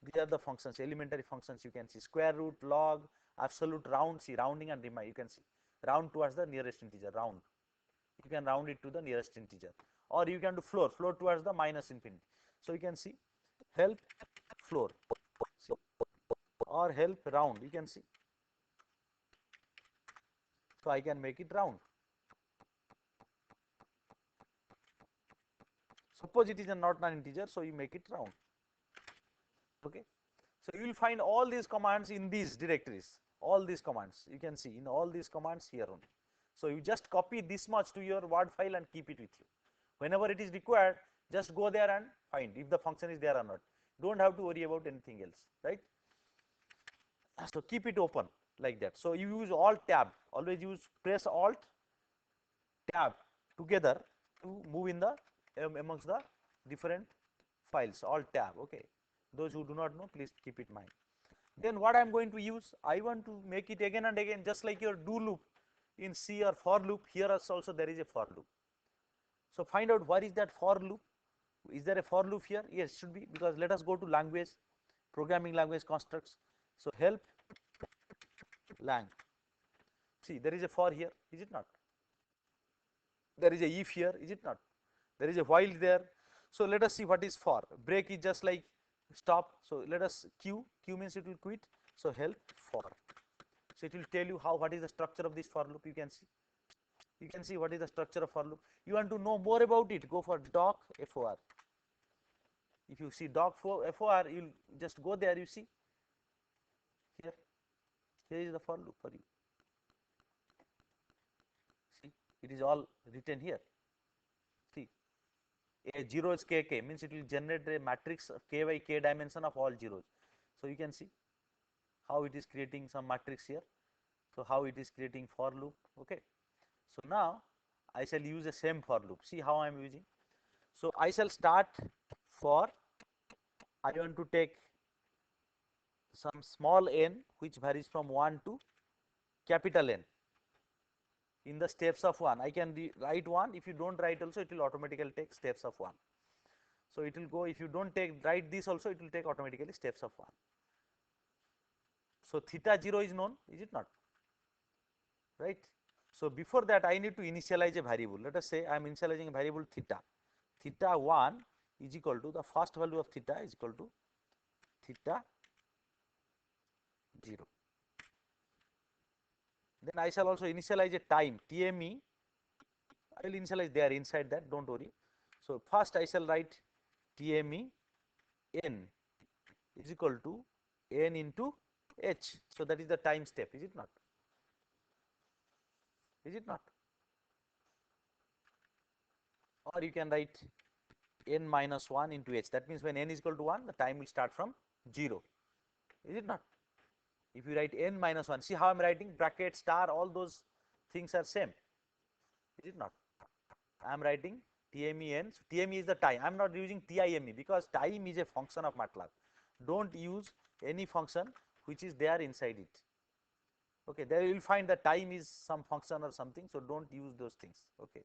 [SPEAKER 1] These are the functions, elementary functions. You can see square root, log, absolute, round. See rounding and remind. You can see round towards the nearest integer. Round. You can round it to the nearest integer, or you can do floor towards the minus infinity. So you can see help floor, see, or help round. You can see. So I can make it round. Suppose it is not an integer, so you make it round. Okay. So you will find all these commands in these directories. All these commands you can see in all these commands here only. So you just copy this much to your Word file and keep it with you. Whenever it is required, just go there and find if the function is there or not. Don't have to worry about anything else, right? So keep it open like that. So you use Alt Tab. Always use press Alt Tab together to move in the amongst the different files. Alt Tab. Okay. Those who do not know, please keep it in mind. Then what I am going to use, I want to make it again and again, just like your do loop in C or for loop. Here also there is a for loop. So find out what is that for loop. Is there a for loop here? Yes, should be, because let us go to language, programming language constructs. So help lang. See, there is a for here, is it not? There is a if here, is it not? There is a while there. So let us see what is for. Break is just like stop. So let us q means it will quit. So help for. So it will tell you what is the structure of this for loop. You can see what is the structure of for loop. You want to know more about it, go for doc for. If you see doc for for, you'll just go there. You see here is the for loop for you. See, it is all written here. See, a 0 is k means it will generate a matrix k by k dimension of all zeros. So you can see how it is creating some matrix here. So how it is creating for loop. Okay. So now I shall use the same for loop. See how I am using. So I shall start for, I want to take some small n which varies from 1 to capital N in the steps of 1. I can write 1. If you don't write also, it will automatically take steps of 1. So it will go, if you don't write this also, it will take automatically steps of 1. So theta 0 is known, is it not? Right. So before that, I need to initialize a variable. Let us say I am initializing a variable theta. Theta 1 is equal to, the first value of theta is equal to theta 0. Then I shall also initialize a time, TME. I will initialize there inside that, don't worry. So first I shall write TME n is equal to n into h. So that is the time step, is it not? Is it not? Or you can write n minus 1 into h. That means when n is equal to 1, the time will start from 0. Is it not? If you write n minus 1, see how I am writing, bracket, star, all those things are same. Is it not? I am writing TME n. So TME is the time. I am not using TIME because time is a function of MATLAB. Don't use any function which is there inside it. Okay, there you will find that time is some function or something. So don't use those things. Okay.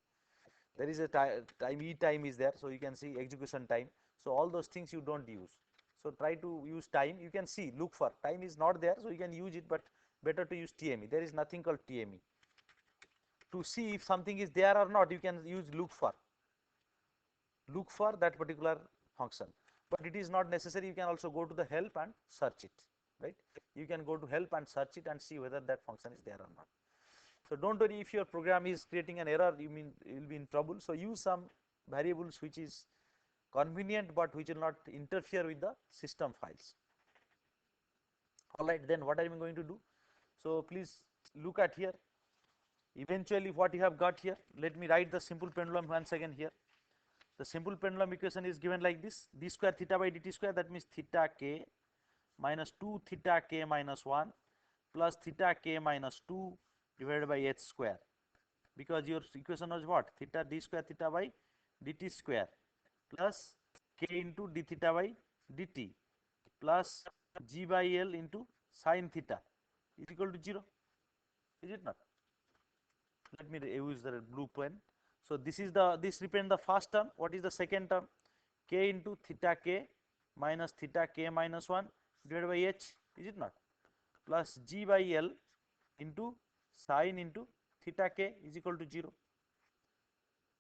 [SPEAKER 1] there is a time e time is there, so you can see execution time. So all those things you don't use. So try to use time. You can see, look for time is not there, so you can use it, but better to use TME. There is nothing called TME. To see if something is there or not, you can use look for that particular function, but it is not necessary. You can also go to the help and search it, right? You can go to help and search it and see whether that function is there or not. So don't worry if your program is creating an error, you will be in trouble. So use some variables which is convenient but which will not interfere with the system files. All right, then what I am going to do? So please look at here. Eventually what you have got here, let me write the simple pendulum once again here. The simple pendulum equation is given like this: d square theta by dt square, that means theta k minus 2 theta k minus 1 plus theta k minus 2 divided by h square, because your equation was what? Theta d square theta by dt square plus k into d theta by dt plus g by l into sin theta is equal to 0, is it not? Let me use the blue pen. So this represents the first term. What is the second term? K into theta k minus theta k minus 1 divided by h, is it not? Plus g by l into sin into theta k is equal to 0,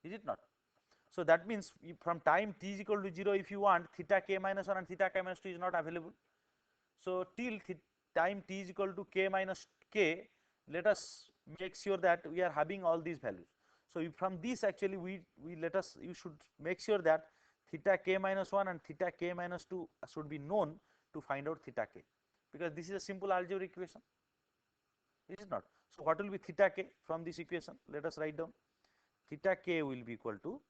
[SPEAKER 1] is it not? So that means from time t is equal to 0, if you want, theta k minus 1 and theta k minus 2 is not available. So till time t is equal to k minus k, let us make sure that we are having all these values. So from this actually you should make sure that theta k minus 1 and theta k minus 2 should be known to find out theta k, because this is a simple algebraic equation, is it not? So what will be theta k from this equation? Let us write down. Theta k will be equal to,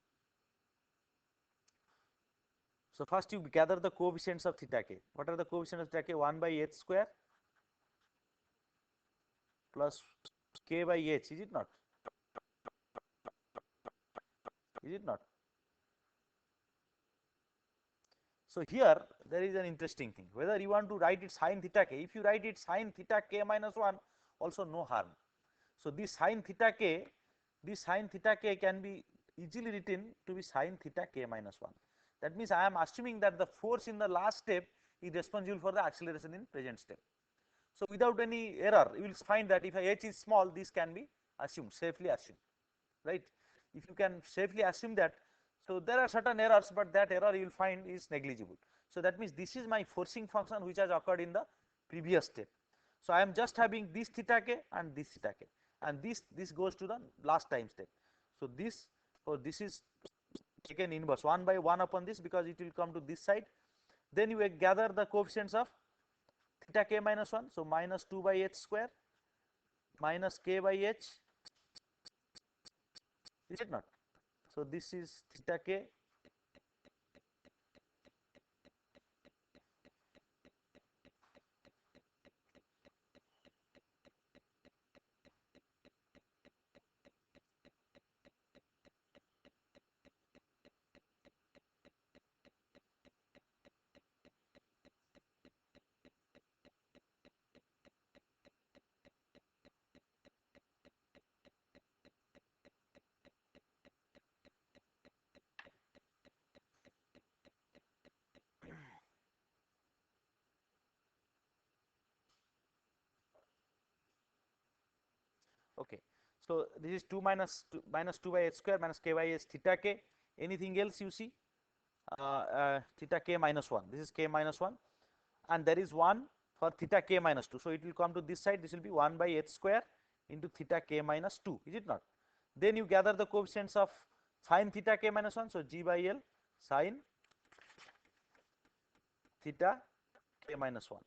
[SPEAKER 1] so first you gather the coefficients of theta k. What are the coefficients of theta k? 1 by h square plus k by h, is it not? Is it not? So here there is an interesting thing, whether you want to write it sin theta k. If you write it sin theta k minus 1, also no harm. So this sin theta k can be easily written to be sin theta k minus 1. That means I am assuming that the force in the last step is responsible for the acceleration in present step. So without any error, you will find that if h is small, this can be assumed, safely assumed, right? If you can safely assume that, so there are certain errors, but that error you will find is negligible. So that means this is my forcing function which has occurred in the previous step. So I am just having this theta k and this theta k, and this goes to the last time step. So this is taken inverse 1 by 1 upon this, because it will come to this side. Then you gather the coefficients of theta k minus 1, so minus 2 by h square minus k by h, is it not? So this is theta k okay. So this is 2 minus 2 by h square minus k by h theta k. Anything else you see? Theta k minus 1, this is k minus 1, and there is 1 for theta k minus 2. So it will come to this side, this will be 1 by h square into theta k minus 2, is it not? Then you gather the coefficients of sin theta k minus 1, so g by l sin theta k minus 1.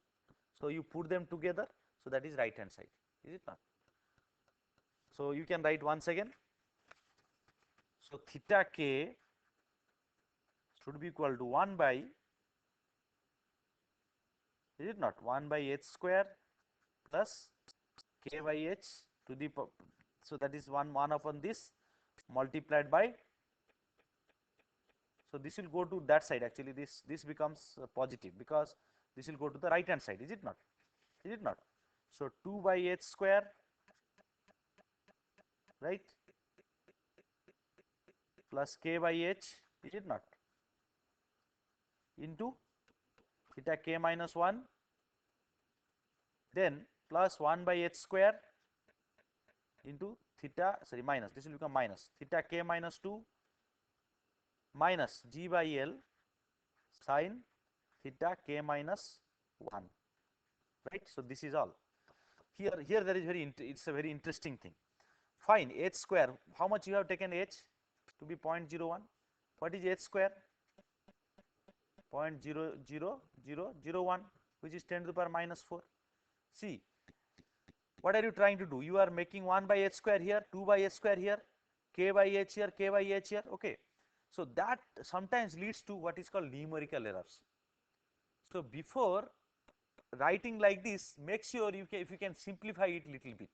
[SPEAKER 1] So you put them together, so that is right hand side, is it not? So you can write once again. So theta k should be equal to 1 by, is it not, 1 by h square plus k by h to the, so that is 1 upon this multiplied by, so this will go to that side. Actually this becomes positive, because this will go to the right hand side, is it not? Is it not? So 2 by h square, right, plus k by h, is it not, into theta k minus 1, then plus 1 by h square into theta, sorry, minus, this will become minus theta k minus 2 minus g by l sin theta k minus 1, right. So this is all. Here there is it's a very interesting thing. Fine, h square, how much you have taken h to be 0.01, what is h square, 0.00001, which is 10 to the power minus 4. See, what are you trying to do? You are making 1 by h square here, 2 by h square here, k by h here, k by h here, okay. So that sometimes leads to what is called numerical errors. So before writing like this, make sure if you can simplify it little bit.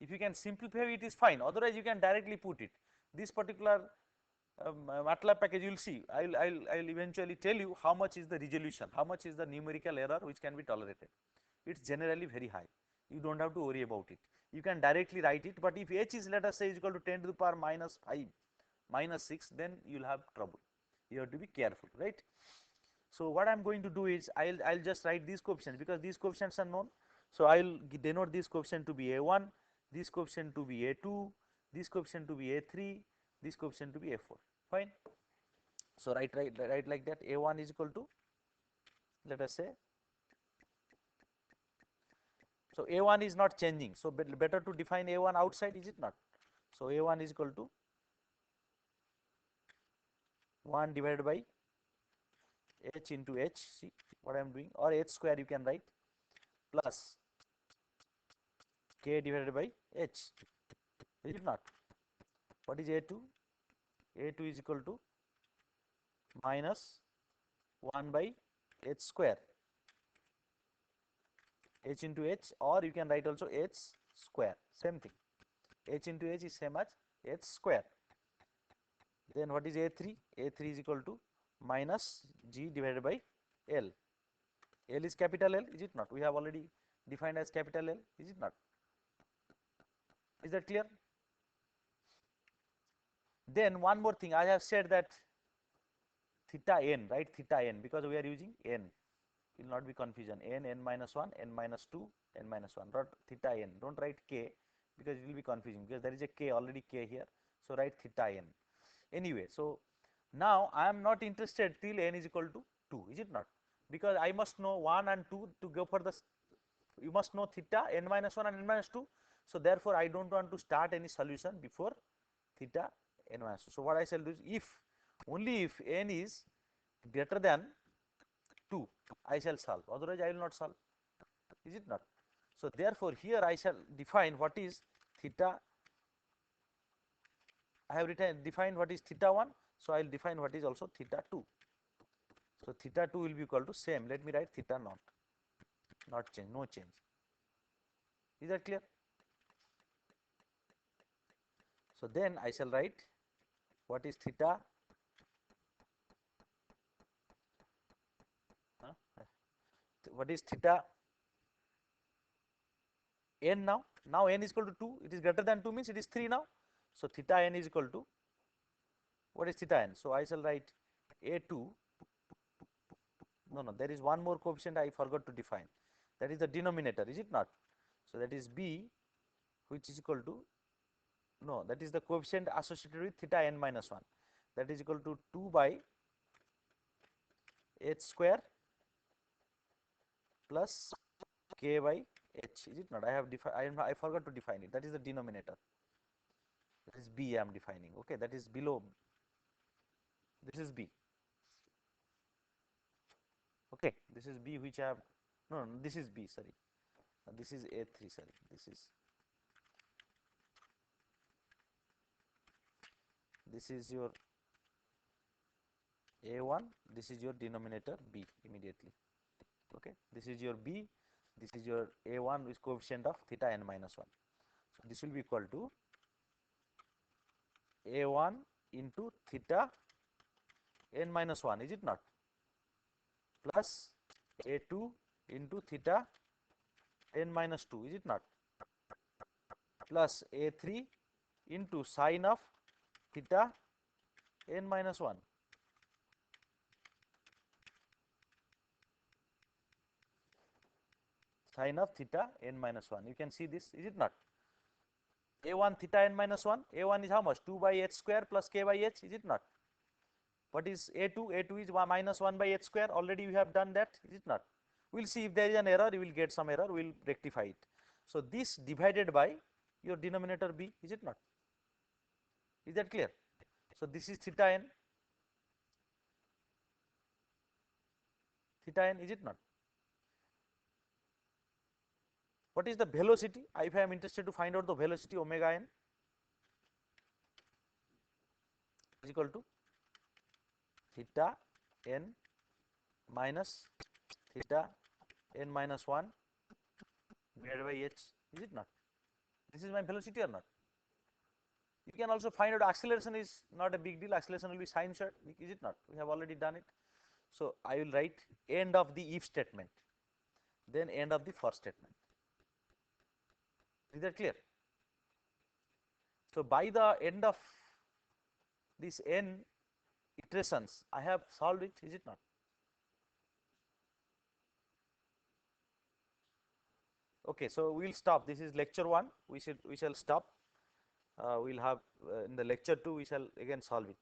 [SPEAKER 1] If you can simplify it is fine, otherwise you can directly put it. This particular MATLAB package, you will see, I'll eventually tell you how much is the resolution, how much is the numerical error which can be tolerated. It's generally very high. You don't have to worry about it. You can directly write it, but if h is, let us say, is equal to 10 to the power minus 5, minus 6, then you'll have trouble. You have to be careful, right? So what I'm going to do is I'll just write these coefficients, because these coefficients are known. So I'll denote this coefficient to be a1, this coefficient to be a2, this coefficient to be a3, this coefficient to be a4. Fine. So write like that. A1 is equal to, let us say, so a1 is not changing, so better to define a1 outside, is it not? So a1 is equal to 1 divided by h into h, see what I am doing, or h square you can write, plus k divided by h, is it not? What is a2? a2 is equal to minus 1 by h square, h into h, or you can write also h square, same thing, h into h is same as h square. Then what is a3? a3 is equal to minus g divided by l. L is capital L, is it not? We have already defined as capital L, is it not? Is that clear? Then one more thing, I have said that theta n, right, theta n, because we are using n, will not be confusion, n minus 1, n minus 2, n minus 1, not theta n. Don't write k, because it will be confusing, because there is a k, already k here. So write theta n. Anyway, so now I am not interested till n is equal to 2, is it not? Because I must know 1 and 2 to go for the, you must know theta n minus 1 and n minus 2. So therefore I don't want to start any solution before theta n minus 2. So what I shall do is, if only if n is greater than 2, I shall solve, otherwise I will not solve, is it not? So therefore here I shall define what is theta, I have defined what is theta 1, so I will define what is also theta 2. So theta 2 will be equal to same, let me write theta naught, not change, no change. Is that clear? So then I shall write what is theta, what is theta n now? Now n is equal to 2, it is greater than 2 means it is 3 now. So theta n is equal to, what is theta n? So I shall write a2, no, there is one more coefficient I forgot to define, that is the denominator, is it not? So that is b, which is equal to, no, that is the coefficient associated with theta n minus 1, that is equal to 2 by h square plus k by h, is it not? I have I forgot to define it, that is the denominator, that is b I am defining, okay, that is below, this is b, okay, this is b which I have, no, this is b, sorry, this is a3, sorry, this is your a1, this is your denominator b immediately, okay, this is your b, this is your a1 with coefficient of theta n minus 1. So this will be equal to a1 into theta n minus 1, is it not, plus a2 into theta n minus 2, is it not, plus a3 into sine of theta n minus 1. Sine of theta n minus 1. You can see this, is it not? A1 theta n minus 1. A1 is how much? 2 by h square plus k by h, is it not? What is A2? A2 is minus 1 by h square. Already we have done that, is it not? We will see if there is an error, you will get some error, we will rectify it. So this divided by your denominator b, is it not? Is that clear? So this is theta n, is it not? What is the velocity? If I am interested to find out the velocity, omega n is equal to theta n minus theta n minus 1 divided by h, is it not? This is my velocity or not? You can also find out acceleration is not a big deal, acceleration will be sinusoid, is it not? We have already done it. So I will write end of the if statement, then end of the for statement. Is that clear? So by the end of this n iterations, I have solved it, is it not? Okay, so we will stop. This is lecture 1. We shall stop. We will have in the lecture 2 we shall again solve it.